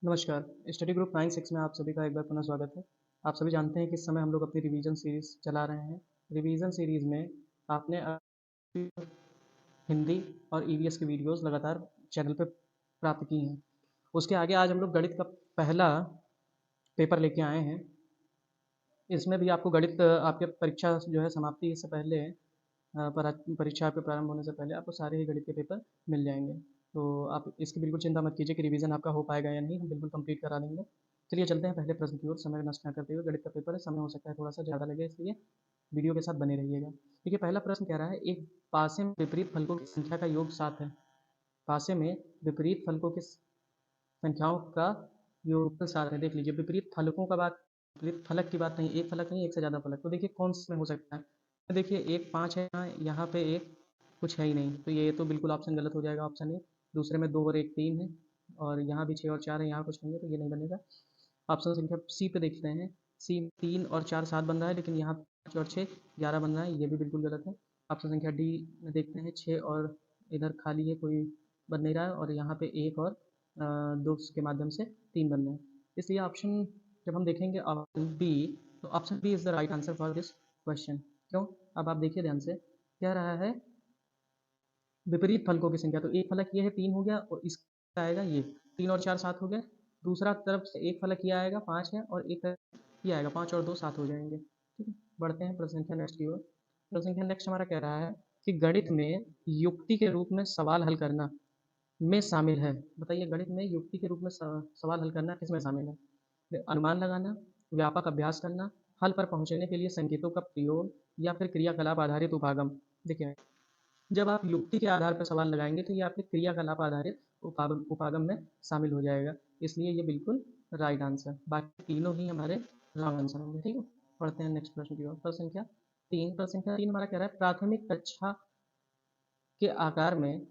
नमस्कार, study group 9-6 में आप सभी का एक बार पुनः स्वागत है। आप सभी जानते हैं कि इस समय हम लोग अपनी रिवीजन सीरीज़ चला रहे हैं। रिवीजन सीरीज़ में आपने हिंदी और ईवीएस की वीडियोज़ लगातार चैनल पे प्राप्त की हैं। उसके आगे आज हम लोग गणित का पहला पेपर लेके आए हैं। इसमें भी आपको गणित आपके परीक्षा जो है समाप्ति से पहले परीक्षा पे प्रारंभ होने से पहले आपको सारे ही गणित के पेपर मिल जाएँगे। तो आप इसकी बिल्कुल चिंता मत कीजिए कि रिवीजन आपका हो पाएगा या नहीं, हम बिल्कुल कंप्लीट करा देंगे। चलिए चलते हैं पहले प्रश्न की ओर, समय नष्ट ना करते हुए। गणित का पेपर है, समय हो सकता है थोड़ा-सा ज़्यादा लगे, इसलिए वीडियो के साथ बने रहिएगा। देखिए पहला प्रश्न कह रहा है, एक पासे में विपरीत फलकों की संख्या का योग 7 है। पासे में विपरीत फलकों की संख्याओं का योगफल 7 है। देख लीजिए विपरीत फलकों का बात, विपरीत फलक की बात नहीं, एक फलक नहीं, एक से ज़्यादा फलक। तो देखिए कौन से में हो सकता है? देखिए एक 5 है यहाँ पे एक कुछ है ही नहीं, तो ये तो बिल्कुल ऑप्शन गलत हो जाएगा, ऑप्शन ए। दूसरे में 2 और 1 3 है, और यहाँ भी 6 और 4 है, यहाँ कुछ नहीं है, तो ये नहीं बनेगा। ऑप्शन संख्या सी पे देखते हैं। सी 3 और 4 7 बन रहा है, लेकिन यहाँ 5 और 6 11 बन रहा है, ये भी बिल्कुल गलत है। ऑप्शन संख्या डी में देखते हैं, 6 और इधर खाली है, कोई बन नहीं रहा है, और यहाँ पे 1 और 2 के माध्यम से 3 बन रहे हैं। इसलिए ऑप्शन जब हम देखेंगे ऑप्शन बी, तो option b is the right answer for this question. क्यों? अब आप देखिए ध्यान से, कह रहा है विपरीत फलकों की संख्या। तो एक फलक ये है 3 हो गया, और इसका आएगा ये 3 और 4 7 हो गया। दूसरा तरफ से एक फलक ये आएगा 5 है, और एक तरफ ये आएगा 5 और 2 7 हो जाएंगे। ठीक है, बढ़ते हैं प्रश्न संख्या नेक्स्ट की ओर। प्रश्न संख्या नेक्स्ट हमारा कह रहा है कि गणित में युक्ति के रूप में सवाल हल करना में शामिल है। बताइए गणित में युक्ति के रूप में सवाल हल करना किसमें शामिल है? अनुमान लगाना, व्यापक अभ्यास करना, हल पर पहुंचने के लिए संकेतों का प्रयोग, या फिर क्रियाकलाप आधारित उपागम। देखिए जब आप युक्ति के आधार पर सवाल लगाएंगे तो ये आपके क्रियाकलाप आधारित उपागम में शामिल हो जाएगा, इसलिए ये बिल्कुल राइट आंसर। बाकी तीनों ही हमारे रॉन्ग आंसर होंगे। ठीक है, पढ़ते हैं नेक्स्ट प्रश्न की ओर। प्रश्न संख्या 3। प्रश्न संख्या 3 हमारा कह रहा है के आकार में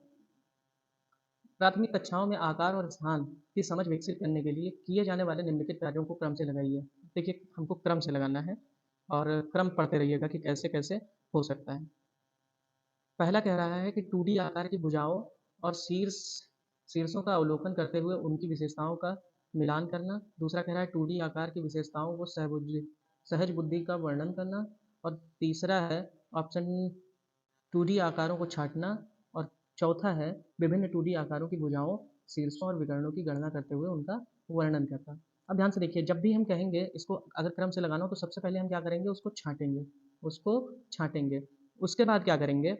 प्राथमिक कक्षाओं में आकार और स्थान की समझ विकसित करने के लिए किए जाने वाले निम्नलिखित कार्यों को क्रम से लगाइए। देखिए हमको क्रम से लगाना है, और क्रम पढ़ते रहिएगा कि कैसे कैसे हो सकता है। पहला कह रहा है कि 2D आकार की भुजाओं और शीर्षों का अवलोकन करते हुए उनकी विशेषताओं का मिलान करना। दूसरा कह रहा है 2D आकार की विशेषताओं को सहज बुद्धि का वर्णन करना। और तीसरा है ऑप्शन 2D आकारों को छाँटना। और चौथा है विभिन्न 2D आकारों की भुजाओं, शीर्षों और विकर्णों की गणना करते हुए उनका वर्णन करना। अब ध्यान से देखिए, जब भी हम कहेंगे इसको अगर क्रम से लगाना हो, तो सबसे पहले हम क्या करेंगे, उसको छाँटेंगे। उसके बाद क्या करेंगे,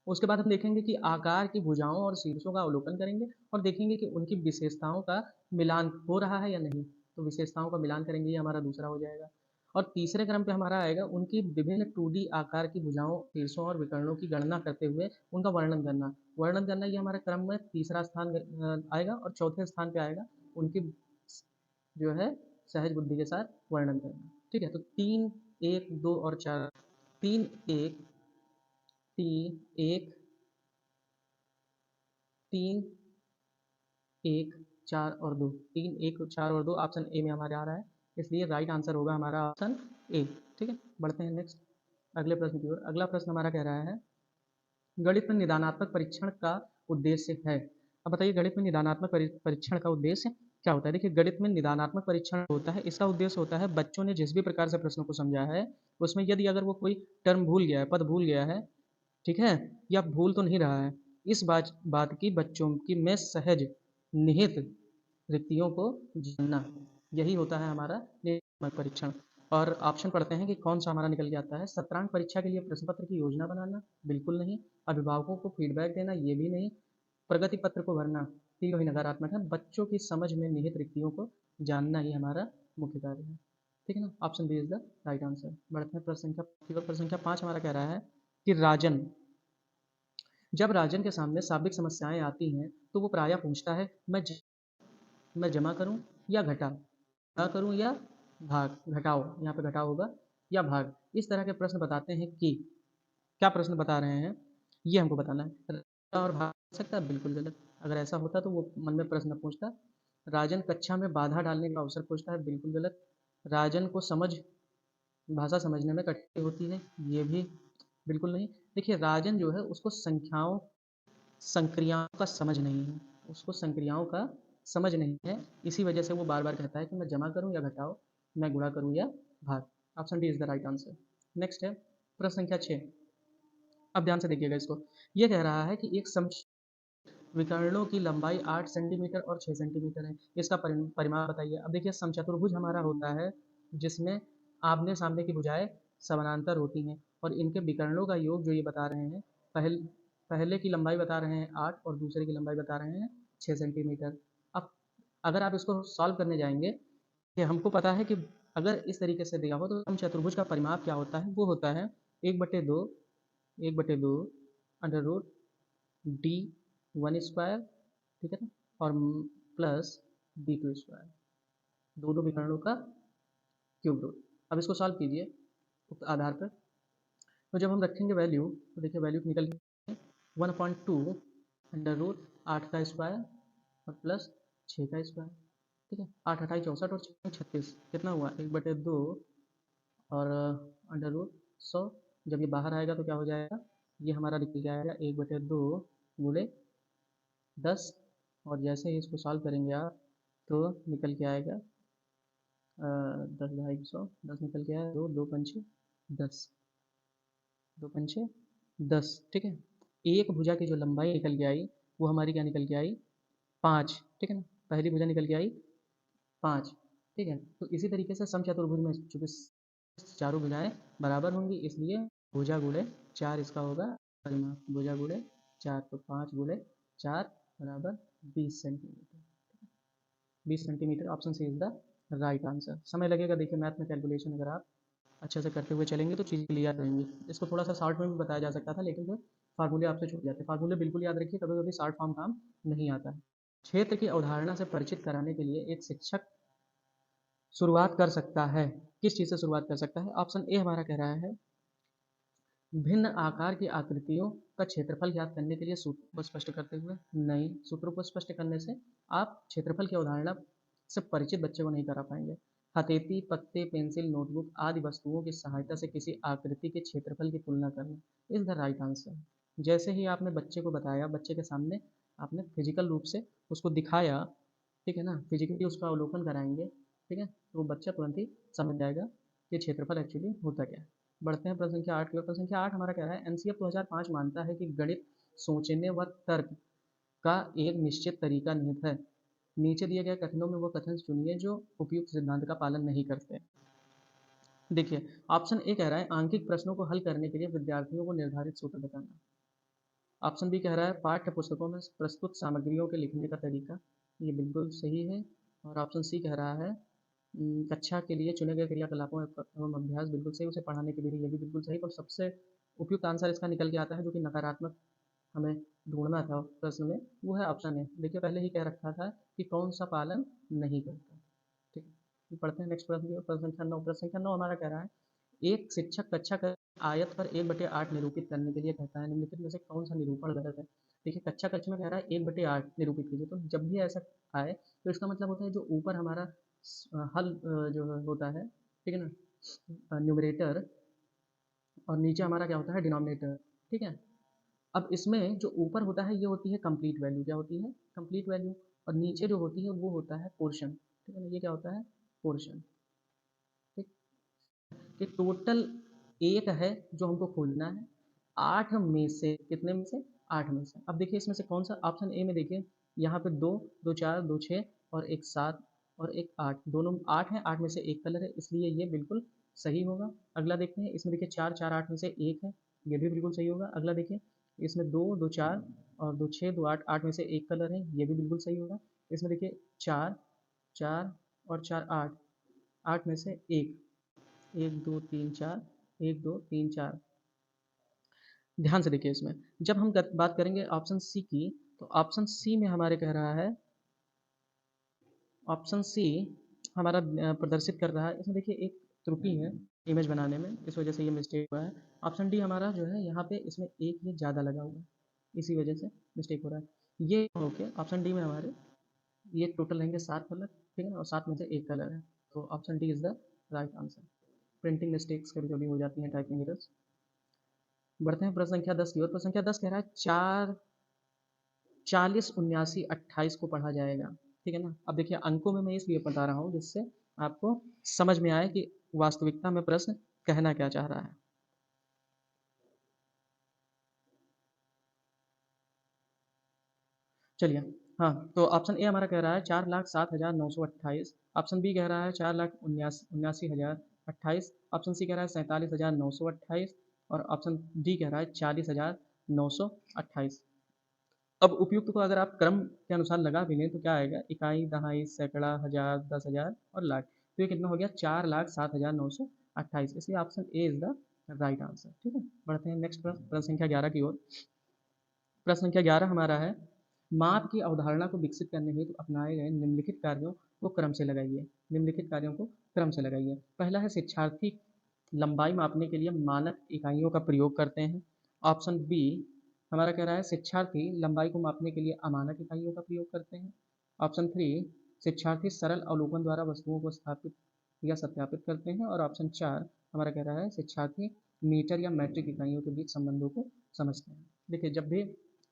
उसके बाद हम देखेंगे कि आकार की भुजाओं और शीर्षों का अवलोकन करेंगे, और देखेंगे कि उनकी विशेषताओं का मिलान हो रहा है या नहीं। तो विशेषताओं का मिलान करेंगे, ये हमारा दूसरा हो जाएगा। और तीसरे क्रम पे हमारा आएगा उनकी विभिन्न 2D आकार की भुजाओं, शीर्षों और विकर्णों की गणना करते हुए उनका वर्णन करना, ये हमारे क्रम में तीसरा स्थान आएगा। और चौथे स्थान पे आएगा उनकी जो है सहज बुद्धि के साथ वर्णन करना। ठीक है, तो 3 1 2 और 4, 3 1 3 1 3 1 4 और 2, 3 1 4 और 2 ऑप्शन ए में हमारे आ रहा है, इसलिए राइट आंसर होगा हमारा ऑप्शन ए। ठीक है, बढ़ते हैं नेक्स्ट अगले प्रश्न की ओर। अगला प्रश्न हमारा कह रहा है गणित में निदानात्मक परीक्षण का उद्देश्य है। अब बताइए गणित में निदानात्मक परीक्षण का उद्देश्य क्या होता है? देखिए गणित में निदानात्मक परीक्षण होता है, इसका उद्देश्य होता है बच्चों ने जिस भी प्रकार से प्रश्न को समझा है, उसमें यदि अगर वो कोई टर्म भूल गया है, पद भूल गया है, ठीक है, या भूल तो नहीं रहा है, इस बात की बच्चों की में सहज निहित रिक्तियों को जानना, यही होता है हमारा निदानात्मक परीक्षण। और ऑप्शन पढ़ते हैं कि कौन सा हमारा निकल के आता है। सत्रांक परीक्षा के लिए प्रश्न पत्र की योजना बनाना, बिल्कुल नहीं। अभिभावकों को फीडबैक देना, ये भी नहीं। प्रगति पत्र को भरना, तीनों ही नकारात्मक है। बच्चों की समझ में निहित रिक्तियों को जानना ही हमारा मुख्य कार्य है। ठीक है ना, option b is the right answer. बढ़ते हैं प्रश्न संख्या 5 हमारा कह रहा है कि जब राजन के सामने शाब्दिक समस्याएं आती हैं, तो वो प्रायः पूछता है मैं जमा करूं या करूं या भाग घटाओ, यहाँ पे घटाओ होगा, या भाग। इस तरह के प्रश्न बताते हैं कि क्या प्रश्न बता रहे हैं, ये हमको बताना है। और भाग हो सकता है, बिल्कुल गलत। अगर ऐसा होता तो वो मन में प्रश्न पूछता। राजन कक्षा में बाधा डालने का अवसर खोजता है, बिल्कुल गलत। राजन को भाषा समझने में कठिनाई होती है, ये भी बिल्कुल नहीं। देखिए राजन जो है उसको संक्रियाओं का समझ नहीं है, उसको संक्रियाओं का समझ नहीं है, इसी वजह से वो बार बार कहता है कि मैं जमा करूँ या घटाओ, मैं गुणा करूँ या भाग। Option D is the right answer. Next है प्रश्न संख्या 6। अब ध्यान से देखिएगा इसको। ये कह रहा है कि एक विकर्णों की लंबाई 8 सेंटीमीटर और 6 सेंटीमीटर है, इसका परिमाप बताइए। अब देखिए समचतुर्भुज हमारा होता है जिसमें आमने सामने की भुजाएं समानांतर होती हैं और इनके विकर्णों का योग जो ये बता रहे हैं, पहले की लंबाई बता रहे हैं 8 और दूसरे की लंबाई बता रहे हैं 6 सेंटीमीटर। अब अगर आप इसको सॉल्व करने जाएंगे कि हमको पता है कि अगर इस तरीके से दिया हो तो समचतुर्भुज का परिमाप क्या होता है, वो होता है 1/2 1/2 under root d one square, ठीक है ना, और प्लस डी टू स्क्वायर, दोनों विकर्णों का क्यूब रूट। अब इसको सॉल्व कीजिए उक्त आधार पर। तो जब हम रखेंगे वैल्यू तो देखिए वैल्यू निकल 1/2 अंडर रूट 8 का स्क्वायर और प्लस 6 का स्क्वायर, ठीक है। 8 अठाई 64 और 6 36, कितना हुआ 1/2 और अंडर रूट 100। जब ये बाहर आएगा तो क्या हो जाएगा, ये हमारा निकल के आएगा 1/2 गुणे 10, और जैसे ही इसको सॉल्व करेंगे आप तो निकल के आएगा 10 ढाई 100, 10 निकल के आया, दो दो पंचे 10, दो पंचे 10, ठीक है। एक भुजा की जो लंबाई निकल के आई वो हमारी क्या निकल के आई 5, ठीक है ना, पहली भुजा निकल के आई 5, ठीक है। तो इसी तरीके से समचतुर्भुज में चूंकि चारों भुजाएं बराबर होंगी इसलिए भुजा गुणे 4 इसका होगा परिमाप, भुजा गुणे 4, तो 5 गुणे 4 बराबर 20 centimetre. 20 centimetre, option c is the right answer. समय लगेगा देखिए मैथ में कैलकुलेशन, अगर आप अच्छे से करते हुए चलेंगे तो चीज़ें क्लियर रहेंगी। इसको थोड़ा सा शॉर्ट में भी बताया जा सकता था लेकिन फिर फार्मूले आपसे छूट जाते हैं। फार्मूले बिल्कुल याद रखिए, कभी कभी शॉर्ट फॉर्म काम नहीं आता है। क्षेत्र की अवधारणा से परिचित कराने के लिए एक शिक्षक शुरुआत कर सकता है, किस चीज़ से शुरुआत कर सकता है। ऑप्शन ए हमारा कह रहा है भिन्न आकार की आकृतियों का क्षेत्रफल ज्ञात करने के लिए सूत्र को स्पष्ट करते हुए। नहीं, सूत्रों को स्पष्ट करने से आप क्षेत्रफल की अवधारणा से परिचित बच्चे को नहीं करा पाएंगे। हथेती, पत्ते, पेंसिल, नोटबुक आदि वस्तुओं की सहायता से किसी आकृति के क्षेत्रफल की तुलना करना इज द राइट आंसर। जैसे ही आपने बच्चे को बताया, बच्चे के सामने आपने फिजिकल रूप से उसको दिखाया, ठीक है ना, फिजिकली उसका अवलोकन कराएंगे, ठीक है, तो वो बच्चा तुरंत ही समझ जाएगा कि क्षेत्रफल एक्चुअली होता क्या है। बढ़ते हैं प्रश्न संख्या 8 की ओर। प्रश्न संख्या 8 हमारा कह रहा है एनसीएफ 2005 मानता है कि गणित सोचने व तर्क का एक निश्चित तरीका निहित है। नीचे दिए गए कथनों में वो कथन चुनिए जो उपयुक्त सिद्धांत का पालन नहीं करते। देखिए ऑप्शन ए कह रहा है आंकिक प्रश्नों को हल करने के लिए विद्यार्थियों को निर्धारित सूत्र बताना। ऑप्शन बी कह रहा है पाठ्य पुस्तकों में प्रस्तुत सामग्रियों के लिखने का तरीका, ये बिल्कुल सही है। और ऑप्शन सी कह रहा है कक्षा के लिए चुने गए क्रियाकलापों एवं अभ्यास, बिल्कुल सही। उसे पढ़ाने की विधि, ये भी बिल्कुल सही। पर सबसे उपयुक्त आंसर इसका निकल के आता है जो कि नकारात्मक हमें ढूंढना था प्रश्न में, वो है ऑप्शन ए। देखिए पहले ही कह रखा था कि कौन सा पालन नहीं करता, ठीक है। पढ़ते हैं नेक्स्ट प्रश्न की। प्रश्न संख्या 9। प्रश्न संख्या 9 हमारा कह रहा है एक शिक्षक कक्षा का आयत पर 1/8 निरूपित करने के लिए कहता है निम्नलिखित में से कौन सा निरूपण गलत है। देखिए कक्षा कक्ष में कह रहा है 1/8 निरूपित कीजिए, तो जब भी ऐसा आए तो इसका मतलब होता है जो ऊपर हमारा हल जो होता है, ठीक है ना, न्यूमरेटर, और नीचे हमारा क्या होता है डिनोमिनेटर, ठीक है। अब इसमें जो ऊपर होता है ये होती है कंप्लीट वैल्यू, क्या होती है कंप्लीट वैल्यू, और नीचे जो होती है वो होता है पोर्शन, ठीक है ना, ये क्या होता है पोर्शन, ठीक। कि टोटल 1 है जो हमको खोजना है 8 में से, कितने में से 8 में से। अब देखिए इसमें से कौन सा, ऑप्शन ए में देखिए यहाँ पे 2 2 4 2 6 और एक 7 और एक 8, दोनों 8 है, 8 में से एक कलर है, इसलिए ये बिल्कुल सही होगा। अगला देखते हैं इसमें देखिए 4 4 8 में से एक है, ये भी बिल्कुल सही होगा। अगला देखिए इसमें 2 2 4 और 2 6 2 8, 8 में से एक कलर है, ये भी बिल्कुल सही होगा। इसमें देखिए 4 4 और 4 8, 8 में से एक, 1 2 3 4, 1 2 3 4। ध्यान से देखिए इसमें जब हम बात करेंगे ऑप्शन सी की, तो ऑप्शन सी में हमारे कह रहा है, ऑप्शन सी हमारा प्रदर्शित कर रहा है, इसमें देखिए एक त्रुटि है इमेज बनाने में, इस वजह से ये मिस्टेक हुआ है। ऑप्शन डी हमारा जो है यहाँ पे इसमें एक ये ज़्यादा लगा हुआ है, इसी वजह से मिस्टेक हो रहा है। ये ओके, ऑप्शन डी में हमारे ये टोटल रहेंगे 7 कलर, ठीक है ना, और 7 में से एक कलर है, तो option D is the right answer. Printing mistakes कभी कभी हो जाती हैं, टाइपिंग एरर्स। बढ़ते हैं प्रश्न संख्या 10 की ओर। प्रश्न संख्या 10 कह रहा है 4 40 79 28 को पढ़ा जाएगा। ठीक है ना। अब देखिए अंकों में मैं इसलिए बता रहा हूँ जिससे आपको समझ में आए कि वास्तविकता में प्रश्न कहना क्या चाह रहा है। चलिए, हाँ, तो ऑप्शन ए हमारा कह रहा है 4,07,928। ऑप्शन बी कह रहा है 4,79,028। ऑप्शन सी कह रहा है 47,928 और ऑप्शन डी कह रहा है 40,928। अब उपयुक्त को अगर आप क्रम के अनुसार लगा भी लें तो क्या आएगा, इकाई, दहाई, सैकड़ा, हजार, 10,000 और लाख। तो ये कितना हो गया, 4,07,928। इसलिए option A is the right answer. ठीक है, बढ़ते हैं नेक्स्ट प्रश्न, प्रश्न संख्या 11 की ओर। प्रश्न संख्या 11 हमारा है, माप की अवधारणा को विकसित करने हेतु अपनाए गए निम्नलिखित कार्यों को क्रम से लगाइए। निम्नलिखित कार्यों को क्रम से लगाइए। पहला है, शिक्षार्थी लंबाई मापने के लिए मानक इकाइयों का प्रयोग करते हैं। ऑप्शन बी हमारा कह रहा है, शिक्षार्थी लंबाई को मापने के लिए अमानक इकाइयों का प्रयोग करते हैं। ऑप्शन थ्री, शिक्षार्थी सरल अवलोकन द्वारा वस्तुओं को स्थापित या सत्यापित करते हैं। और ऑप्शन चार हमारा कह रहा है, शिक्षार्थी मीटर या मैट्रिक इकाइयों के बीच संबंधों को समझते हैं। देखिए, जब भी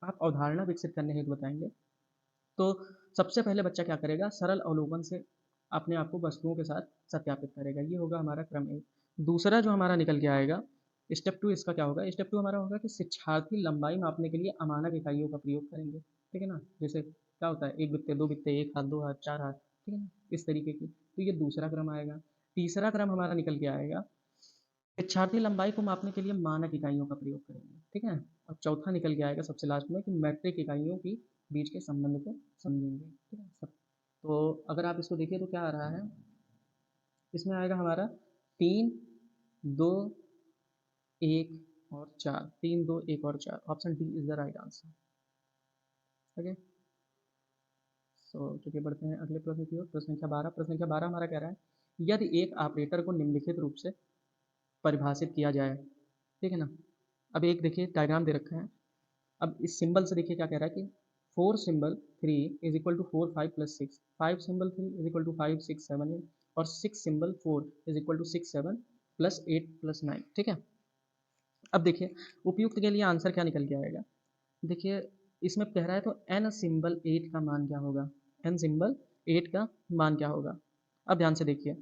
आप अवधारणा विकसित करने हेतु बताएंगे तो सबसे पहले बच्चा क्या करेगा, सरल अवलोकन से अपने आप को वस्तुओं के साथ सत्यापित करेगा। ये होगा हमारा क्रम एक। दूसरा जो हमारा निकल के आएगा, स्टेप टू, इसका क्या होगा, स्टेप टू हमारा होगा कि शिक्षार्थी लंबाई मापने के लिए अमानक इकाइयों का प्रयोग करेंगे। ठीक है ना, जैसे क्या होता है, एक बित्ते, दो बित्ते, एक हाथ, दो हाथ, चार हाथ, ठीक है ना, इस तरीके की। तो ये दूसरा क्रम आएगा। तीसरा क्रम हमारा निकल के आएगा, शिक्षार्थी लंबाई को मापने के लिए मानक इकाइयों का प्रयोग करेंगे। ठीक है, और चौथा निकल के आएगा सबसे लास्ट में कि मैट्रिक इकाइयों की बीच के संबंध को समझेंगे। ठीक है सब। तो अगर आप इसको देखिए तो क्या आ रहा है, इसमें आएगा हमारा तीन, दो, एक और चार। तीन, दो, एक और चार। Option D is the right answer. Okay, so चलिए बढ़ते हैं अगले प्रश्न की ओर। प्रश्न संख्या 12। प्रश्न संख्या 12 हमारा कह रहा है, यदि एक ऑपरेटर को निम्नलिखित रूप से परिभाषित किया जाए। ठीक है ना, अब एक देखिए डायग्राम दे रखा है। अब इस सिंबल से देखिए क्या कह रहा है कि four symbol three is equal to four five plus six, five symbol three is equal to five six seven eight, और six symbol four is equal to six seven plus eight plus nine. ठीक है, अब देखिए उपयुक्त के लिए answer क्या निकल के आएगा। देखिए इसमें कह रहा है तो एन सिंबल एट का मान क्या होगा, एन सिंबल एट का मान क्या होगा। अब ध्यान से देखिए,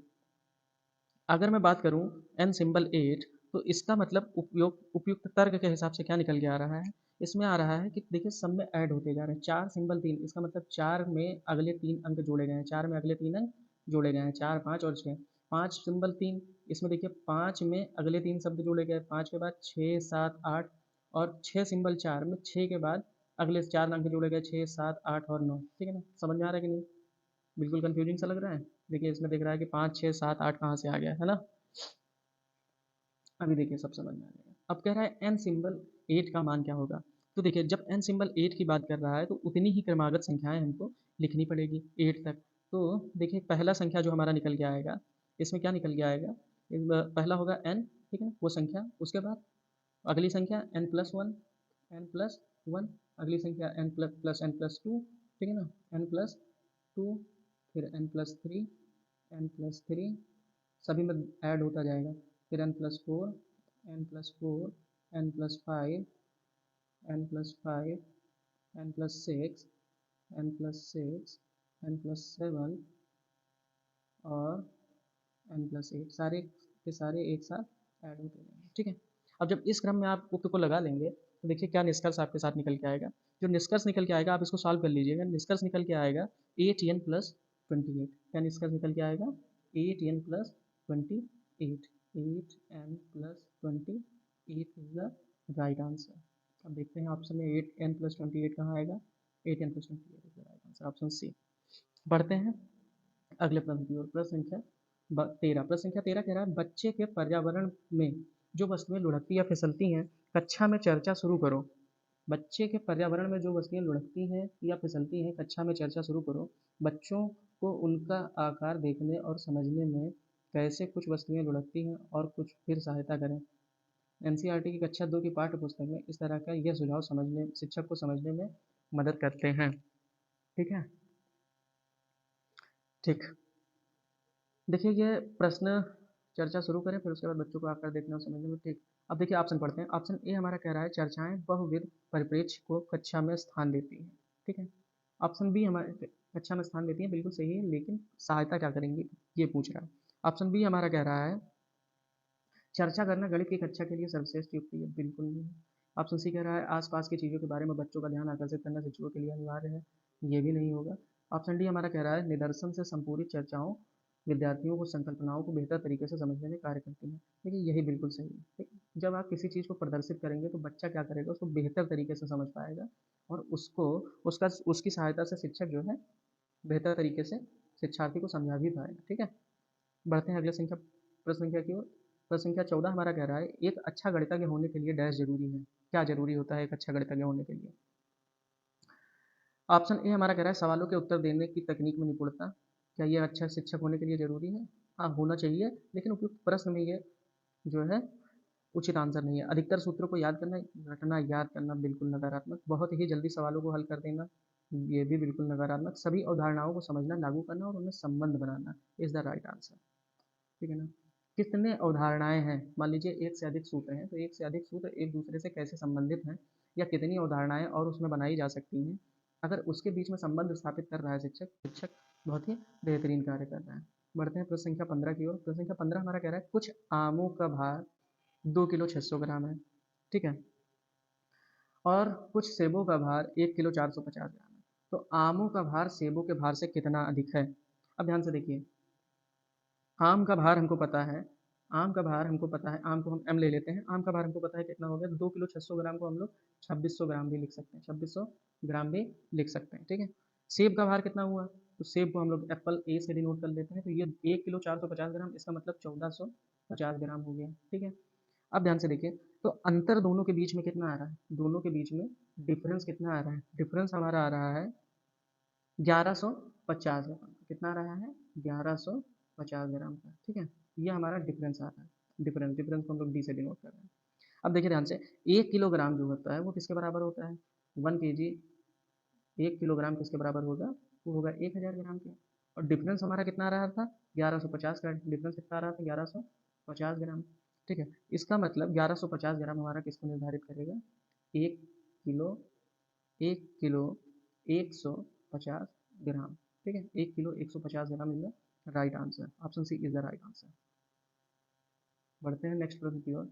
अगर मैं बात करूं एन सिंबल एट, तो इसका मतलब उपयुक्त तर्क के हिसाब से क्या निकल के आ रहा है, इसमें आ रहा है कि देखिए सब में ऐड होते जा रहे हैं। चार सिंबल तीन, इसका मतलब चार में अगले तीन अंक जोड़े गए हैं, चार में अगले तीन अंक जोड़े गए हैं, चार, पाँच और छः। पाँच सिंबल तीन, इसमें देखिए पाँच में अगले तीन शब्द जोड़े गए, पाँच के बाद छः, सात, आठ। और छः सिंबल चार में छः के बाद अगले चार अंक जोड़े गए, छः, सात, आठ और नौ। ठीक है ना, समझ में आ रहा है कि नहीं, बिल्कुल कंफ्यूजिंग सा लग रहा है। देखिए इसमें दिख रहा है कि पाँच, छः, सात, आठ कहाँ से आ गया है ना। अभी देखिए सब समझ में आ जाएगा। अब कह रहा है एन सिंबल एट का मान क्या होगा। तो देखिए जब एन सिंबल एट की बात कर रहा है तो उतनी ही क्रमागत संख्याएं हमको लिखनी पड़ेगी एट तक। तो देखिए पहला संख्या जो हमारा निकल के आएगा, इसमें क्या निकल के आएगा, पहला होगा एन। ठीक है ना, वो संख्या, उसके बाद अगली संख्या n plus one, n plus one, अगली संख्या n plus plus n plus two. ठीक है ना, एन प्लस टू, फिर n plus three, n plus three, सभी में ऐड होता जाएगा। फिर n plus four, n plus four, n plus five, n plus five, n plus six, n plus six, n plus seven और n plus eight. सारे के सारे एक साथ ऐड होते जाएंगे। ठीक है, अब जब इस क्रम में आप उक्त को लगा लेंगे तो देखिए क्या निष्कर्ष आपके साथ निकल के आएगा। जो निष्कर्ष निकल के आएगा आप इसको सॉल्व कर लीजिएगा। निष्कर्ष निकल के आएगा eight n plus twenty eight. क्या निष्कर्ष निकल के आएगा, eight n plus twenty eight. Eight n plus twenty eight is the right answer. अब देखते हैं ऑप्शन में eight n plus twenty eight कहाँ आएगा, eight n plus twenty eight is the right answer, option c. बढ़ते हैं अगले प्रश्न की ओर। प्रश्न संख्या 13। प्रश्न संख्या 13 कह रहा है, बच्चे के पर्यावरण में जो वस्तुएं लुढ़कती या फिसलती हैं, कक्षा में चर्चा शुरू करो। बच्चे के पर्यावरण में जो वस्तुएं लुढ़कती हैं या फिसलती हैं, कक्षा में चर्चा शुरू करो। बच्चों को उनका आकार देखने और समझने में कैसे कुछ वस्तुएं लुढ़कती हैं और कुछ फिर सहायता करें। एनसीईआरटी की कक्षा 2 की पाठ्य पुस्तक में इस तरह का यह सुझाव समझने शिक्षक को समझने में मदद करते हैं। ठीक है, ठीक। देखिए ये प्रश्न चर्चा शुरू करें, फिर उसके बाद बच्चों को आकर देखने और समझने में। ठीक, अब देखिए ऑप्शन पढ़ते हैं। ऑप्शन ए हमारा कह रहा है, चर्चाएं बहुविध परिप्रेक्ष्य को कक्षा में स्थान देती हैं। ठीक है, ऑप्शन बी हमारे कक्षा में स्थान देती है, बिल्कुल सही है, लेकिन सहायता क्या करेंगे ये पूछ रहा है। ऑप्शन बी हमारा कह रहा है चर्चा करना गणित की कक्षा के लिए सर्वश्रेष्ठ युक्ति है, बिल्कुल नहीं। ऑप्शन सी कह रहा है आसपास की चीज़ों के बारे में बच्चों का ध्यान आकर्षित करना शिक्षकों के लिए अनिवार्य है, ये भी नहीं होगा। ऑप्शन डी हमारा कह रहा है निदर्शन से संपूरित चर्चाओं विद्यार्थियों को संकल्पनाओं को बेहतर तरीके से समझने में कार्य करती है। देखिए यही बिल्कुल सही है, ठीक है? जब आप किसी चीज़ को प्रदर्शित करेंगे तो बच्चा क्या करेगा, उसको बेहतर तरीके से समझ पाएगा और उसको उसका उसकी सहायता से शिक्षक जो है बेहतर तरीके से शिक्षार्थी को समझा भी पाएगा, ठीक है। बढ़ते हैं अगले संख्या प्रश्न संख्या की ओर। प्रश्न संख्या 14 हमारा कह रहा है एक अच्छा गणितज्ञ होने के लिए डैश जरूरी है। क्या जरूरी होता है एक अच्छा गणितज्ञ होने के लिए? ऑप्शन ए हमारा कह रहा है सवालों के उत्तर देने की तकनीक में निपुणता। क्या ये अच्छा शिक्षक होने के लिए जरूरी है? हाँ, होना चाहिए, लेकिन उपयुक्त प्रश्न में ये जो है उचित आंसर नहीं है। अधिकतर सूत्रों को याद करना, रटना, याद करना बिल्कुल नकारात्मक। बहुत ही जल्दी सवालों को हल कर देना, ये भी बिल्कुल नकारात्मक। सभी अवधारणाओं को समझना, लागू करना और उनमें संबंध बनाना इज द राइट आंसर, ठीक है ना। कितने अवधारणाएं हैं, मान लीजिए एक से अधिक सूत्र हैं, तो एक से अधिक सूत्र एक दूसरे से कैसे संबंधित हैं या कितनी अवधारणाएं और उसमें बनाई जा सकती हैं, अगर उसके बीच में संबंध स्थापित कर रहा है शिक्षक बहुत ही बेहतरीन कार्य कर रहा है। बढ़ते हैं प्रश्न संख्या 15 की ओर। प्रश्न संख्या 15 हमारा कह रहा है कुछ आमों का भार 2 किलो 600 ग्राम है, ठीक है, और कुछ सेबों का भार 1 किलो 450 ग्राम है। तो आमों का भार सेबों के भार से कितना अधिक है? अब ध्यान से देखिए, आम का भार हमको पता है, आम का भार हमको पता है, आम को हम एम ले लेते हैं, आम का भार हमको पता है कितना हो गया, 2 किलो 600 ग्राम को हम लोग 2600 ग्राम भी लिख सकते हैं, 2600 ग्राम भी लिख सकते हैं, ठीक है। सेब का भार कितना हुआ, तो सेब को हम लोग एप्पल ए से डिनोट कर लेते हैं, तो ये 1 किलो 450 ग्राम, इसका मतलब 1450 ग्राम हो गया, ठीक है। अब ध्यान से देखिए, तो अंतर दोनों के बीच में कितना आ रहा है, दोनों के बीच में डिफरेंस कितना आ रहा है, डिफरेंस हमारा आ रहा है 1150 ग्राम। कितना आ रहा है, 1150 ग्राम का, ठीक है। ये हमारा डिफरेंस आ रहा है, डिफरेंस डिफरेंस को हम लोग डी से डिनोट कर रहे हैं। अब देखिए ध्यान से, 1 किलोग्राम जो होता है वो किसके बराबर होता है, 1 kg। 1 किलोग्राम किसके बराबर होगा, वो होगा 1000 ग्राम के। और डिफरेंस हमारा कितना आ रहा था, 1150 का डिफरेंस कितना आ रहा था, 1150 ग्राम, ठीक है। इसका मतलब 1150 ग्राम हमारा किसको निर्धारित करेगा, एक किलो 1 किलो 150 ग्राम, ठीक है। 1 kilo 150 gram is the right answer, option c is the right answer. बढ़ते हैं नेक्स्ट प्रश्न की ओर।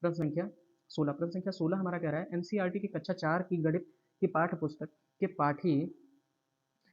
प्रश्न संख्या 16। प्रश्न संख्या 16 हमारा कह रहा है एनसीईआरटी की कक्षा 4 की गणित की पाठ्य पुस्तक के पाठी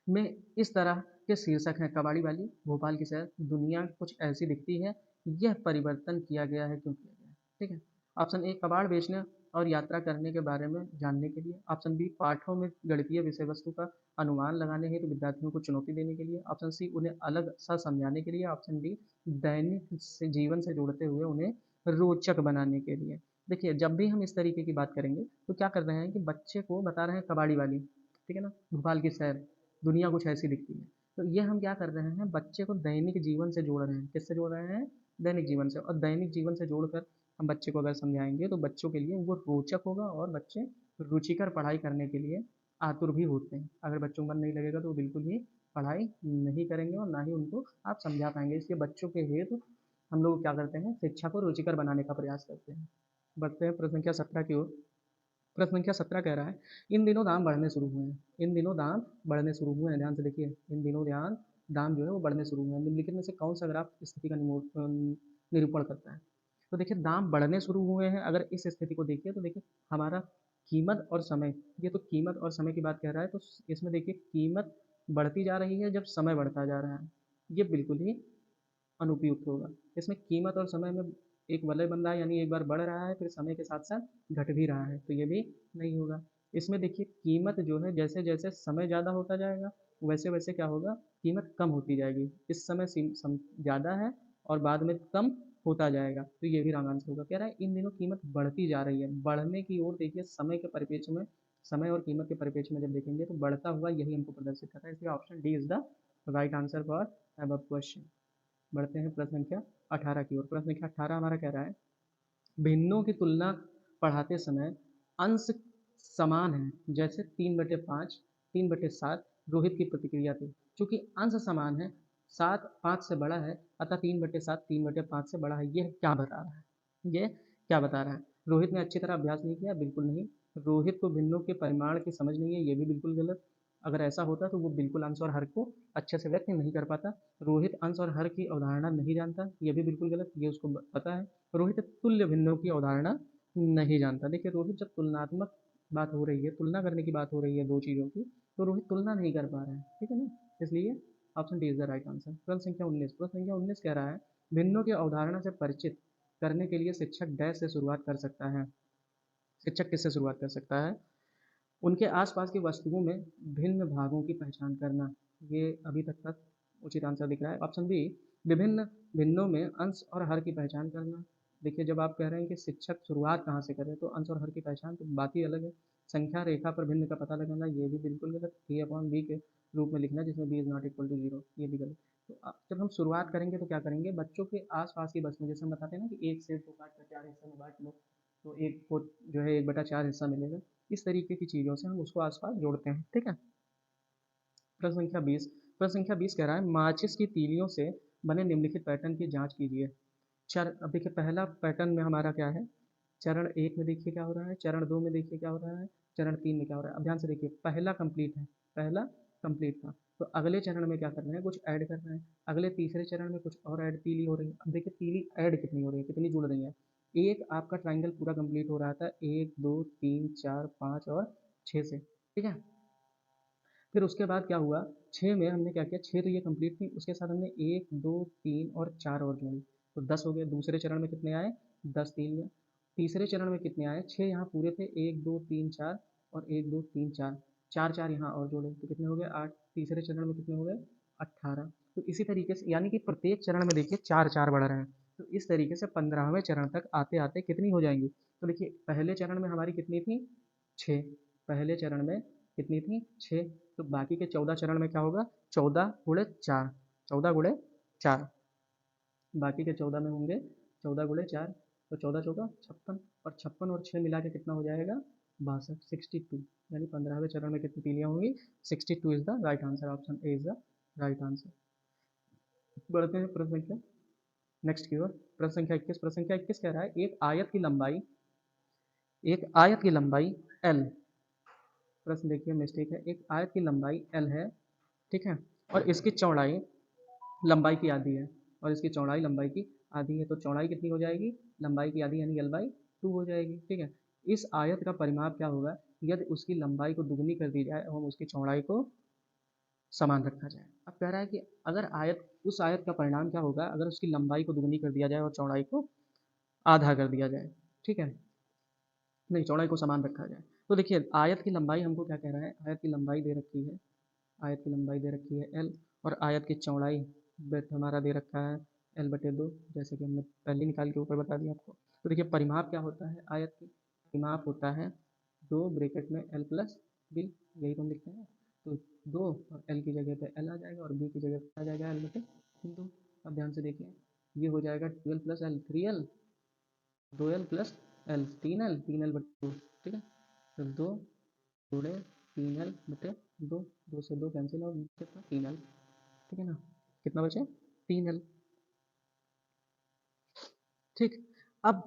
में इस तरह के शीर्षक हैं, कबाड़ी वाली, भोपाल की सैर, दुनिया कुछ ऐसी दिखती है, यह परिवर्तन किया गया है, क्यों किया गया है, ठीक है। ऑप्शन ए कबाड़ बेचने और यात्रा करने के बारे में जानने के लिए। ऑप्शन बी पाठों में गणितीय विषय वस्तु का अनुमान लगाने हेतु विद्यार्थियों को चुनौती देने के लिए। ऑप्शन सी उन्हें अलग सा समझाने के लिए। ऑप्शन डी दैनिक से जीवन से जोड़ते हुए उन्हें रोचक बनाने के लिए। देखिए जब भी हम इस तरीके की बात करेंगे तो क्या कर रहे हैं कि बच्चे को बता रहे हैं कबाड़ी वाली, ठीक है ना, भोपाल की सैर, दुनिया कुछ ऐसी दिखती है। तो ये हम क्या कर रहे हैं, बच्चे को दैनिक जीवन से जोड़ रहे हैं, किससे जोड़ रहे हैं, दैनिक जीवन से। और दैनिक जीवन से जोड़कर हम बच्चे को अगर समझाएंगे तो बच्चों के लिए वो रोचक होगा और बच्चे रुचिकर पढ़ाई करने के लिए आतुर भी होते हैं। अगर बच्चों का मन नहीं लगेगा तो वो बिल्कुल ही पढ़ाई नहीं करेंगे और ना ही उनको आप समझा पाएंगे। इसलिए बच्चों के हेतु हम लोग क्या करते हैं, शिक्षा को रुचिकर बनाने का प्रयास करते हैं। बढ़ते हैं प्रश्न संख्या 17 की ओर। प्रश्न संख्या 17 कह रहा है इन दिनों दाम बढ़ने शुरू हुए हैं, इन दिनों दाम बढ़ने शुरू हुए हैं, ध्यान से देखिए, इन दिनों दाम जो है वो बढ़ने शुरू हुए हैं। निम्नलिखित में से कौन सा ग्राफ स्थिति का निरूपण करता है? तो देखिए दाम बढ़ने शुरू हुए हैं, अगर इस स्थिति को देखिए तो देखिए हमारा कीमत और समय, ये तो कीमत और समय की बात कह रहा है, तो इसमें देखिए कीमत बढ़ती जा रही है जब समय बढ़ता जा रहा है, ये बिल्कुल ही अनुपयुक्त होगा। इसमें कीमत और समय में एक वलय बन रहा है, यानी एक बार बढ़ रहा है फिर समय के साथ साथ घट भी रहा है, तो ये भी नहीं होगा। इसमें देखिए कीमत जो है जैसे जैसे समय ज़्यादा होता जाएगा वैसे वैसे क्या होगा, कीमत कम होती जाएगी। इस समय ज़्यादा है और बाद में कम होता जाएगा, तो ये भी रॉन्ग आंसर होगा। कह रहा है इन दिनों कीमत बढ़ती जा रही है, बढ़ने की ओर देखिए समय के परिप्रेक्ष्य में, समय और कीमत के परिप्रेक्ष्य में जब देखेंगे तो बढ़ता हुआ यही हमको प्रदर्शित करता है, इसलिए option D is the right answer for above question. बढ़ते हैं प्रश्न संख्या 18 की ओर। प्रश्न संख्या 18 हमारा कह रहा है भिन्नों की तुलना पढ़ाते समय अंश समान है, जैसे 3/5, 3/7 रोहित की प्रतिक्रिया थी। चूंकि अंश समान है, 7 5 से बड़ा है, अतः 3/7 3/5 से बड़ा है। यह क्या बता रहा है, ये क्या बता रहा है? रोहित ने अच्छी तरह अभ्यास नहीं किया, बिल्कुल नहीं। रोहित को भिन्नों के परिमाण की समझ नहीं है, ये भी बिल्कुल गलत। अगर ऐसा होता तो वो बिल्कुल अंश और हर को अच्छे से व्यक्त नहीं कर पाता। रोहित अंश और हर की अवधारणा नहीं जानता, ये भी बिल्कुल गलत, ये उसको पता है। रोहित तुल्य भिन्नों की अवधारणा नहीं जानता। देखिए रोहित जब तुलनात्मक बात हो रही है, तुलना करने की बात हो रही है दो चीज़ों की, तो रोहित तुलना नहीं कर पा रहा है, ठीक है ना। इसलिए option D is the right answer. प्रश्न संख्या 19 कह रहा है भिन्नों की अवधारणा से परिचित करने के लिए शिक्षक डैश से शुरुआत कर सकता है। शिक्षक किससे शुरुआत कर सकता है? उनके आसपास की वस्तुओं में भिन्न भागों की पहचान करना। ये अभी तक का उचित आंसर दिख रहा है। ऑप्शन बी, विभिन्न भिन्नों में अंश और हर की पहचान करना। देखिए जब आप कह रहे हैं कि शिक्षक शुरुआत कहाँ से करें, तो अंश और हर की पहचान तो बात ही अलग है। संख्या रेखा पर भिन्न का पता लगाना, ये भी बिल्कुल गलत। ए अपॉन बी के रूप में लिखना जिसमें b is not equal to zero, ये भी गलत। तो जब हम शुरुआत करेंगे तो क्या करेंगे, बच्चों के आसपास की वस्तुओं, जैसे हम बताते हैं ना कि एक सेब को काट कर 4 हिस्सों में बांट लो, तो एक को जो है 1/4 हिस्सा मिलेगा। इस तरीके की चीज़ों से हम उसको आस-पास जोड़ते हैं, ठीक है। प्रश्न संख्या 20 कह रहा है माचिस की तीलियों से बने निम्नलिखित पैटर्न की जांच कीजिए। अब देखिए पहला पैटर्न में हमारा क्या है, चरण 1 में देखिए क्या हो रहा है, चरण 2 में देखिए क्या हो रहा है, चरण 3 में क्या हो रहा है। अब ध्यान से देखिए पहला कंप्लीट है, पहला कंप्लीट था, तो अगले चरण में क्या कर रहे हैं, कुछ ऐड कर रहे हैं। अगले तीसरे चरण में कुछ और ऐड तीली हो रही है। अब देखिए तीली ऐड कितनी हो रही है, कितनी जुड़ रही है। एक आपका ट्राइंगल पूरा कंप्लीट हो रहा था 1 2 3 4 5 और 6 से, ठीक है। फिर उसके बाद क्या हुआ, 6 में हमने क्या किया, 6 तो ये कंप्लीट थी, उसके साथ हमने 1 2 3 और 4 और जोड़ी, तो 10 हो गए। दूसरे चरण में कितने आए, 10 तीलियाँ। तीसरे चरण में कितने आए, 6 यहाँ पूरे थे, 1 2 3 4 और 1 2 3 4, 4 4 यहाँ और जोड़े तो कितने हो गए, 8। तीसरे चरण में कितने हो गए, 18। तो इसी तरीके से यानी कि प्रत्येक चरण में देखिए 4 4 बढ़ रहे हैं। तो इस तरीके से 15वें चरण तक आते आते कितनी हो जाएंगी, तो देखिए पहले चरण में हमारी कितनी थी, 6। पहले चरण में कितनी थी, 6। तो बाकी के 14 चरण में क्या होगा, 14 गुणे 4, 14 गुणे 4। बाकी के 14 में होंगे 14 गुणे 4, तो 14 चौका 56, और 56 और 6 मिला के कितना हो जाएगा, 62, 62। यानी 15वें चरण में कितनी तीलियाँ होंगी, 62 is the right answer. Option A is the right answer. बढ़ते हैं प्रश्न संख्या नेक्स्ट की ओर। प्रश्न संख्या 21 कह रहा है एक आयत की लंबाई एल, प्रश्न देखिए मिस्टेक है, एक आयत की लंबाई एल है, ठीक है, और इसकी चौड़ाई लंबाई की आधी है, और इसकी चौड़ाई लंबाई की आधी है, तो चौड़ाई कितनी हो जाएगी, लंबाई की आधी यानी l/2 हो जाएगी, ठीक है। इस आयत का परिमाप क्या होगा, यदि उसकी लंबाई को दुगनी कर दी जाए और उसकी चौड़ाई को समान रखा जाए। अब कह रहा है कि अगर उस आयत का परिणाम क्या होगा, अगर उसकी लंबाई को दुगनी कर दिया जाए और चौड़ाई को आधा कर दिया जाए, ठीक है, नहीं चौड़ाई को समान रखा जाए। तो देखिए आयत की लंबाई हमको क्या कह रहा है, आयत की लंबाई दे रखी है, आयत की लंबाई दे रखी है एल, और आयत की चौड़ाई बेथ हमारा दे रखा है l/2, जैसे कि हमने पहले निकाल के ऊपर बता दिया आपको। तो देखिए परिमाप क्या होता है आयत की, परिमाप होता है 2 ब्रैकेट में l प्लस बी, यही तो हम लिखते हैं। तो 2 और l की जगह पे l आ जाएगा और b की जगह पे आ जाएगा l/2। अब ध्यान से देखिए ये हो जाएगा 12 plus l 3l, 2l plus l 3l, 3l/2, ठीक है। तो 2 जोड़े 3l/2, 2 से 2 कैंसिल और कितना 3l, ठीक है ना, कितना बचे 3l, ठीक। अब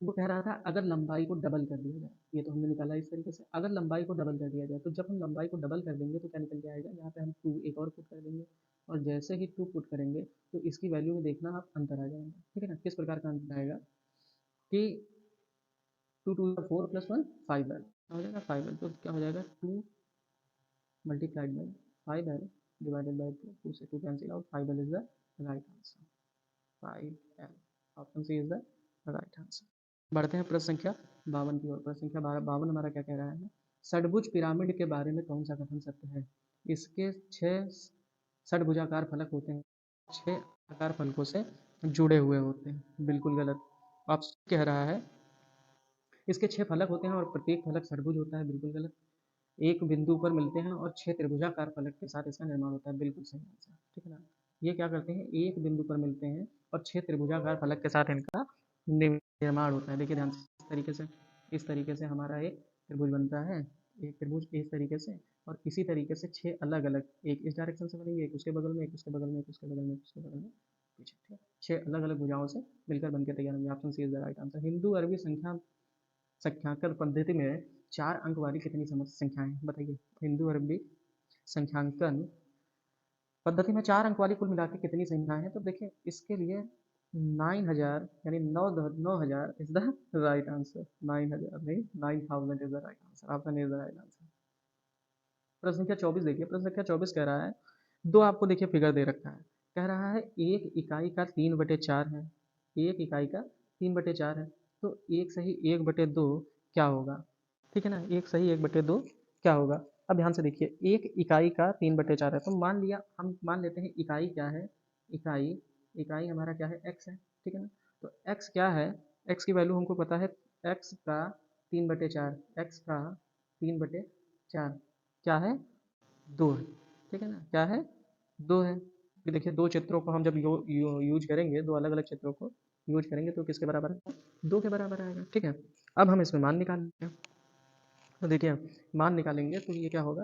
वो कह रहा था अगर लंबाई को डबल कर दिया जाए, ये तो हमने निकाला इस तरीके से, अगर लंबाई को डबल कर दिया जाए, तो जब हम लंबाई को डबल कर देंगे तो क्या निकल के आएगा, यहाँ पे हम 2 एक और पुट कर देंगे, और जैसे ही 2 पुट करेंगे तो इसकी वैल्यू में देखना आप अंतर आ जाएगा, ठीक है ना। किस प्रकार का अंतर आएगा कि 2 2 4 प्लस 1 5l, क्या हो जाएगा 5l, तो क्या हो जाएगा 2 multiplied by 5l divided by 2, 2 से 2 cancel out, 5l is the right answer, 5l, option c is the right answer. बढ़ते हैं प्रश्न संख्या 52 की ओर। प्रश्न संख्या 52 हमारा क्या कह रहा है, षडभुज पिरामिड के बारे में कौन सा कथन सत्य है। इसके 6 षडभुजाकार फलक होते हैं, 6 आकार फलकों से जुड़े हुए होते हैं, बिल्कुल गलत। ऑप्शन कह रहा है इसके 6 फलक होते हैं और प्रत्येक फलक षडभुज होता है, बिल्कुल गलत। एक बिंदु पर मिलते हैं और 6 त्रिभुजाकार फलक के साथ इसका निर्माण होता है, बिल्कुल सही आंसर, ठीक है ना। ये क्या करते हैं, एक बिंदु पर मिलते हैं और 6 त्रिभुजाकार फलक के साथ इनका निर्माण होता है। देखिए ध्यान से इस तरीके से हमारा एक त्रिभुज बनता है, एक त्रिभुज इस तरीके से, और इसी तरीके से 6 अलग अलग, एक इस डायरेक्शन से बनेंगे, एक उसके बगल में, एक उसके बगल में, एक उसके बगल में, एक उसके बगल में, पीछे, ठीक है। 6 अलग अलग भुजाओं से मिलकर बनकर तैयार होंगे, option c is the right answer. हिंदू अरबी संख्यांकन पद्धति में 4 अंक वाली कितनी संख्याएं हैं बताइए। हिंदू अरबी संख्यांकन पद्धति में 4 अंक वाली कुल मिला के कितनी संख्याएं हैं? तो देखिए इसके लिए 9000 यानी 9000 इज द राइट आंसर। 9000 नहीं, 9000 is the right answer. Option is the right answer. प्रश्न संख्या 24 देखिए। प्रश्न संख्या 24 कह रहा है, दो आपको देखिए फिगर दे रखा है। कह रहा है एक इकाई का 3/4 है। एक इकाई का 3/4 है। तो एक सही 1/2 क्या होगा? ठीक है ना, एक सही 1/2 क्या होगा? अब ध्यान से देखिए, एक इकाई का 3/4 है, तो मान लिया, हम मान लेते हैं इकाई क्या है? इकाई इकाई हमारा क्या है? एक्स है। ठीक है ना, तो एक्स क्या है? एक्स की वैल्यू हमको पता है, एक्स का 3/4, एक्स का 3/4 क्या है? 2 है। ठीक है ना, क्या है? 2 है। ये देखिए, दो चित्रों को हम जब यूज करेंगे, दो अलग अलग चित्रों को यूज करेंगे तो किसके बराबर है? 2 के बराबर आएगा। ठीक है, अब हम इसमें मान निकालेंगे। तो देखिए, मान निकालेंगे तो ये क्या होगा?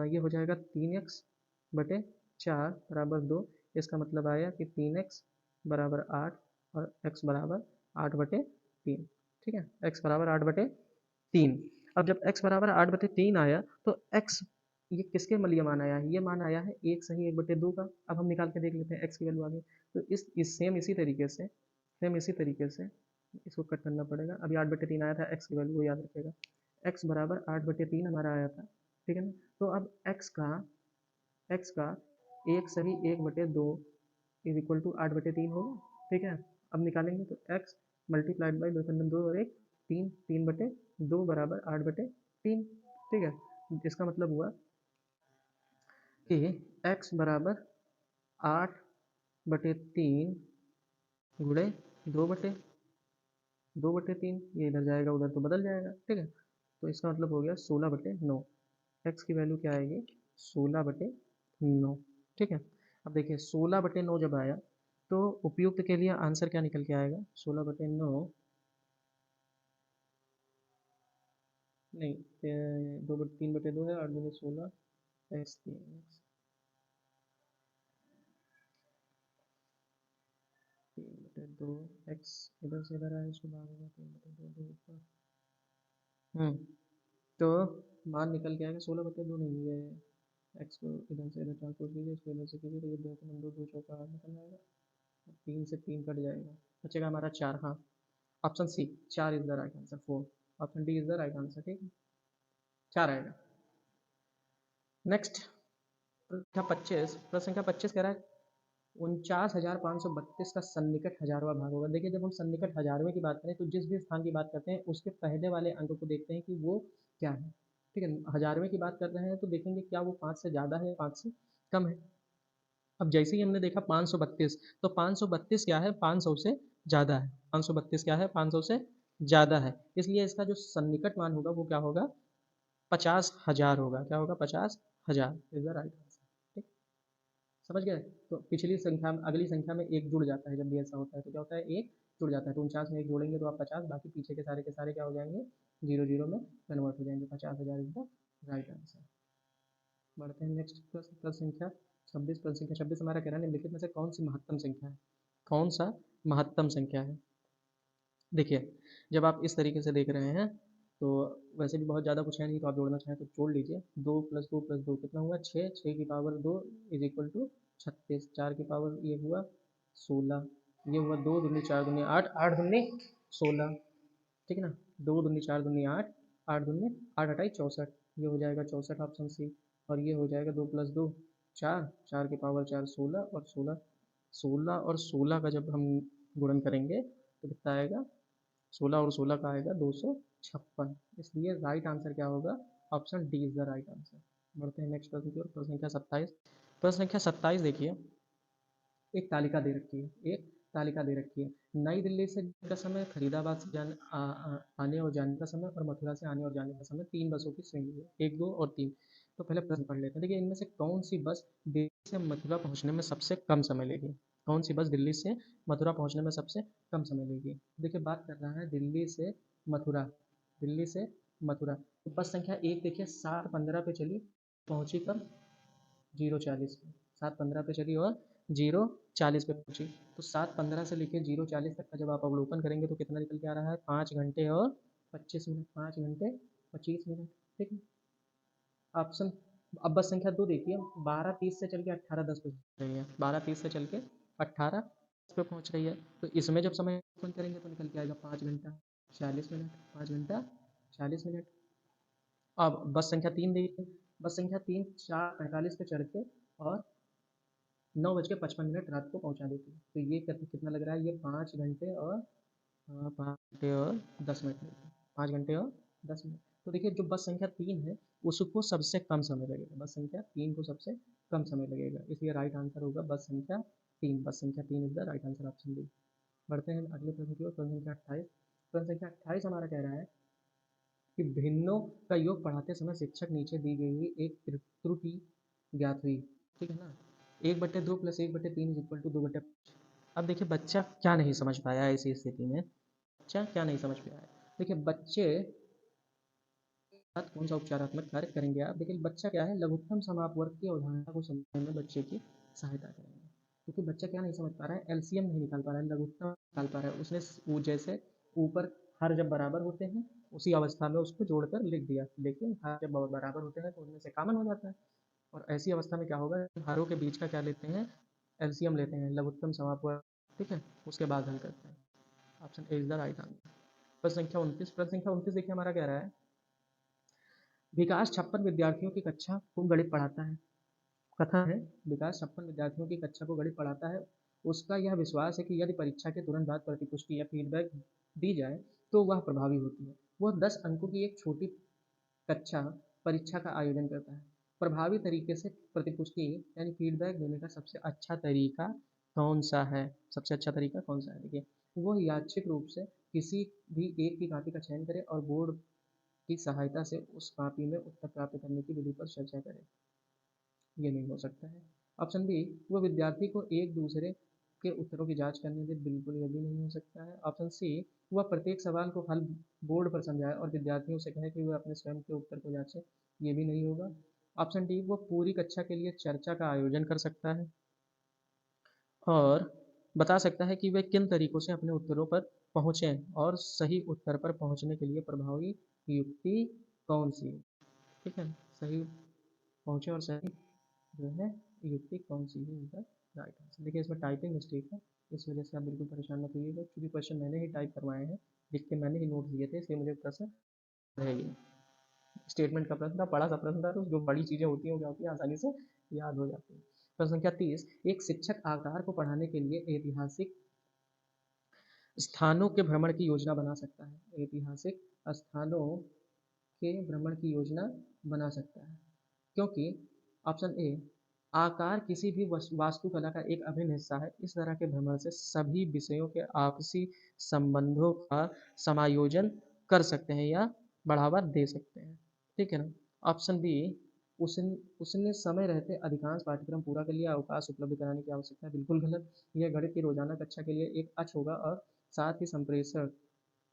ये हो जाएगा 3x/4 बराबर 2। इसका मतलब आया कि 3x बराबर 8 और x बराबर 8/3। ठीक है, x बराबर 8/3। अब जब x बराबर 8/3 आया तो x ये किसके लिए मान आया है? ये मान आया है एक सही 1/2 का। अब हम निकाल के देख लेते हैं x की वैल्यू आगे। तो इसी तरीके से इसको कट करना पड़ेगा। अभी 8/3 आया था, x की वैल्यू वो याद रखेगा। x बराबर 8/3 हमारा आया था। ठीक है ना, तो अब x का एक सही 1/2 इज इक्वल टू 8/3 होगा। ठीक है, अब निकालेंगे तो x मल्टीप्लाइड बाई 2 और 1 3, 3/2 बराबर 8/3। ठीक है, इसका मतलब हुआ कि x बराबर 8/3 गुणे 2/3। ये इधर जाएगा उधर तो बदल जाएगा। ठीक है, तो इसका मतलब हो गया 16/9। x की वैल्यू क्या आएगी? 16/9। ठीक है, अब देखिए 16/9 जब आया तो उपयुक्त के लिए आंसर क्या निकल के आएगा? 16/9 नहीं, 3/2 है, 8×16 x 3/2 x इधर से इधर आया, इसको भाग होगा 3/2 2 ऊपर। तो मान निकल के आएगा 16/2 नहीं है। एक्स को इधर से इधर ट्रांसपोज कीजिए, इसको इधर से कीजिए तो ये 2 2 2 चौका 8 निकल जाएगा। 3 से 3 कट जाएगा, बचेगा हमारा 4। हाँ, option c 4 is the right answer. 4 option D is the right answer. ठीक है, 4 आएगा। नेक्स्ट प्रश्न संख्या 25 कह रहा है 49,532 का सन्निकट हजारवा भाग होगा। देखिए, जब हम सन्निकट हजारवे की बात करें तो जिस भी स्थान की बात करते हैं उसके पहले वाले अंक को देखते हैं कि वो क्या है। ठीक है, हजारवे की बात कर रहे हैं तो देखेंगे क्या वो 5 से ज़्यादा है या 5 से कम है। अब जैसे ही हमने देखा 532, तो 532 क्या है? 500 से ज़्यादा है। 532 क्या है? 500 से ज़्यादा है। इसलिए इसका जो सन्निकट मान होगा वो क्या होगा? 50,000 होगा। क्या होगा? 50,000 इज द राइट आंसर। ठीक, समझ गए? तो पिछली संख्या में अगली संख्या में एक जुड़ जाता है। जब भी ऐसा होता है तो क्या होता है? एक जुड़ जाता है। तो 49 में एक जोड़ेंगे तो आप 50, बाकी पीछे के सारे क्या हो जाएंगे? 0 0 में कन्वर्ट हो जाएंगे। 50,000 इज द राइट आंसर। बढ़ते हैं नेक्स्ट प्रश्न। प्रश्न संख्या 26। प्रश्न संख्या 26 हमारा कह रहा है निम्नलिखित में से कौन सी महत्तम संख्या है? कौन सा महत्तम संख्या है? देखिए, जब आप इस तरीके से देख रहे हैं तो वैसे भी बहुत ज़्यादा कुछ है नहीं, तो आप जोड़ना चाहें तो जोड़ लीजिए। 2 + 2 + 2 कितना हुआ? 6। 6 की पावर 2 इज इक्वल टू 36। 4 की पावर ये हुआ 16। ये हुआ 2 दूनी 4 दूनी 8, 8 दूनी 16। ठीक है ना, 2 दूनी 4 दूनी 8, 8 दूनी 8 अठाई 64। ये हो जाएगा 64 ऑप्शन सी। और ये हो जाएगा 2 + 2 4, 4 की पावर 4 16 और 16। 16 और 16 का जब हम गुणन करेंगे तो कितना आएगा? 16 और 16 का आएगा 256। इसलिए राइट आंसर क्या होगा? Option D is the right answer. बढ़ते हैं नेक्स्ट प्रश्न की ओर। प्रश्न संख्या 27। प्रश्न संख्या 27 देखिए, एक तालिका दे रखी है। एक तालिका दे रखी है। नई दिल्ली से जाने का समय, फरीदाबाद से आने और जाने का समय और मथुरा से आने और जाने का समय 3 बसों की श्रेणी है, 1 2 और 3। तो पहले प्रश्न पढ़ लेते हैं। देखिए, इनमें से कौन सी बस दिल्ली से मथुरा पहुंचने में सबसे कम समय लेगी? कौन सी बस दिल्ली से मथुरा पहुंचने में सबसे कम समय लेगी? देखिए, बात कर रहा है दिल्ली से मथुरा। दिल्ली से मथुरा, तो बस संख्या 1 देखिए 7:15 पे चली, पहुंची कब? 0:40 पे। 7:15 पे चली और 0:40 पे पहुंची। तो 7:15 से लेके 0:40 तक का जब आप अवलोकन करेंगे तो कितना निकल के आ रहा है? 5 घंटे और 25 मिनट। 5 घंटे 25 मिनट। ठीक है, ऑप्शन अब बस संख्या 2 देखिए, 12:30 से चल के 18:10 पे पहुँच रही है, 12:30 से चल के 18:10 पे पहुँच रही है। तो इसमें जब समय ओपन करेंगे तो निकल के आएगा 5 घंटा 40 मिनट, 5 घंटा 40 मिनट। अब बस संख्या 3 देखिए, बस संख्या 3 4:45 पे चढ़ के और 9:55 रात को पहुँचा देती है। तो ये कितना लग रहा है, ये 5 घंटे और 5 घंटे और 10 मिनट लगेगा, 5 घंटे और 10 मिनट। तो देखिए जो बस संख्या 3 है उसको सबसे कम समय लगेगा, बस संख्या 3 को सबसे कम समय लगेगा, इसलिए राइट आंसर होगा बस संख्या 3। बस संख्या 3 is the right answer, option D. बढ़ते हैं अगले प्रश्न की ओर, प्रश्न संख्या 28। प्रश्न संख्या 28 हमारा कह रहा है कि भिन्नों का योग पढ़ाते समय शिक्षक नीचे दी गई हुई एक त्रुटि ज्ञात हुई, ठीक है ना। 1/2 + 1/3 इज इक्वल टू 2/5। अब देखिए बच्चा क्या नहीं समझ पाया है ऐसी स्थिति में, बच्चा क्या नहीं समझ पाया है। देखिए बच्चे साथ कौन सा उपचारात्मक कार्य करेंगे आप, देखिए बच्चा क्या है, लघुत्तम समापवर्ग की अवधारणा को समझने में बच्चे की सहायता करेंगे, क्योंकि बच्चा क्या नहीं समझ पा रहा है, एलसीएम नहीं निकाल पा रहा है, लघुत्तम निकाल पा रहा है। उसने वो जैसे ऊपर हर जब बराबर होते हैं उसी अवस्था में उसको जोड़कर लिख दिया, लेकिन हर जब बराबर होते हैं तो उनमें से कॉमन हो जाता है। और ऐसी अवस्था में क्या होगा, हारों के बीच का क्या लेते हैं, एलसीएम लेते हैं, लघुत्तम समापवर्ग, ठीक है, उसके बाद हल करते हैं। Option A is the right answer. प्रश्न संख्या 29। प्रश्न संख्या 29 देखिए हमारा कह रहा है, विकास 56 विद्यार्थियों की कक्षा को गणित पढ़ाता है। कथन है, विकास 56 विद्यार्थियों की कक्षा को गणित पढ़ाता है। उसका यह विश्वास है कि यदि परीक्षा के तुरंत बाद प्रतिपुष्टि या फीडबैक दी जाए तो वह प्रभावी होती है। वह 10 अंकों की एक छोटी कक्षा परीक्षा का आयोजन करता है। प्रभावी तरीके से प्रतिपुष्टि यानी फीडबैक देने का सबसे अच्छा तरीका कौन सा है, सबसे अच्छा तरीका कौन सा है। देखिए वो यादृच्छिक रूप से किसी भी एक की कॉपी का चयन करे और बोर्ड की सहायता से उस कॉपी में उत्तर प्राप्त करने की विधि पर चर्चा करें, ये नहीं हो सकता है। ऑप्शन बी, वो विद्यार्थी को एक दूसरे के उत्तरों की जांच करने दे, बिल्कुल ये भी नहीं हो सकता है। ऑप्शन सी, वह प्रत्येक सवाल को हल बोर्ड पर समझाए और विद्यार्थियों से कहे कि वे अपने स्वयं के उत्तर को जांचें, ये भी नहीं होगा। ऑप्शन डी, वो पूरी कक्षा के लिए चर्चा का आयोजन कर सकता है और बता सकता है कि वे किन तरीकों से अपने उत्तरों पर पहुँचें और सही उत्तर पर पहुँचने के लिए प्रभावी युक्ति कौन सी है, ठीक है, सही पहुँचे और सही जो है युक्ति कौन सी है, इनका राइट आंसर। देखिए इसमें टाइपिंग मिस्टेक है, इस वजह से आप बिल्कुल परेशान मत होइएगा, क्योंकि क्वेश्चन मैंने ही टाइप करवाए हैं, लिख के मैंने ही नोट दिए थे, इसलिए मुझे प्रश्न रहेगी। स्टेटमेंट का प्रश्न था, बड़ा सा प्रश्न था, तो जो बड़ी चीज़ें होती हैं वो क्या होती हैं, आसानी से याद हो जाती हैं। प्रश्न संख्या 30, एक शिक्षक आकार को पढ़ाने के लिए ऐतिहासिक स्थानों के भ्रमण की योजना बना सकता है, ऐतिहासिक स्थानों के भ्रमण की योजना बना सकता है, क्योंकि ऑप्शन ए, आकार किसी भी वास्तुकला का एक अभिन्न हिस्सा है। इस तरह के भ्रमण से सभी विषयों के आपसी संबंधों का समायोजन कर सकते हैं या बढ़ावा दे सकते हैं, ठीक है ना। ऑप्शन बी, उसने उसने समय रहते अधिकांश पाठ्यक्रम पूरा कर लिया, अवकाश उपलब्ध कराने की आवश्यकता है, बिल्कुल गलत। यह गणित की रोजाना कक्षा के लिए एक अक्ष होगा और साथ ही संप्रेषण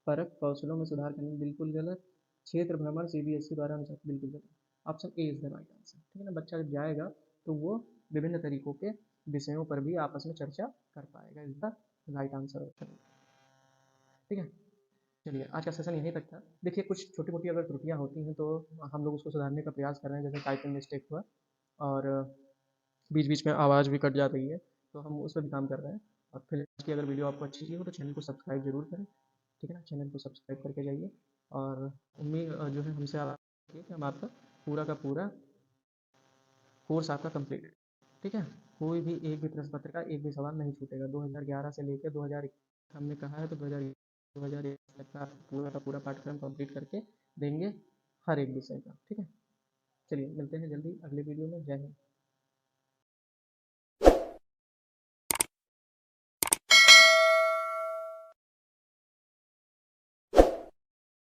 परक कौशलों में सुधार करने, बिल्कुल गलत। क्षेत्र भ्रमण सीबीएसई द्वारा अनुसार, बिल्कुल गलत। Option A is the right answer, ठीक है ना। बच्चा जब जाएगा तो वो विभिन्न तरीकों के विषयों पर भी आपस में चर्चा कर पाएगा, is the right answer option, ठीक है। चलिए आज का सेशन यहीं तक था। देखिए कुछ छोटी मोटी अगर त्रुटियां होती हैं तो हम लोग उसको सुधारने का प्रयास कर रहे हैं, जैसे टाइपिंग मिस्टेक हुआ और बीच बीच में आवाज़ भी कट जाती है, तो हम उस पर भी काम कर रहे हैं। और फिर इसकी अगर वीडियो आपको अच्छी लगी हो तो चैनल को सब्सक्राइब जरूर करें, ठीक है ना, चैनल को सब्सक्राइब करके जाइए। और उम्मीद जो है हमसे आप कि हम आपका पूरा का पूरा कोर्स आपका कंप्लीट है, ठीक है। कोई भी एक भी प्रश्न पत्र का एक भी सवाल नहीं छूटेगा, 2011 से लेकर 2000 हमने कहा है तो 2021 तक का पूरा पाठ्यक्रम कंप्लीट करके देंगे हर एक विषय का, ठीक है। चलिए मिलते हैं जल्दी अगले वीडियो में, जय हिंद।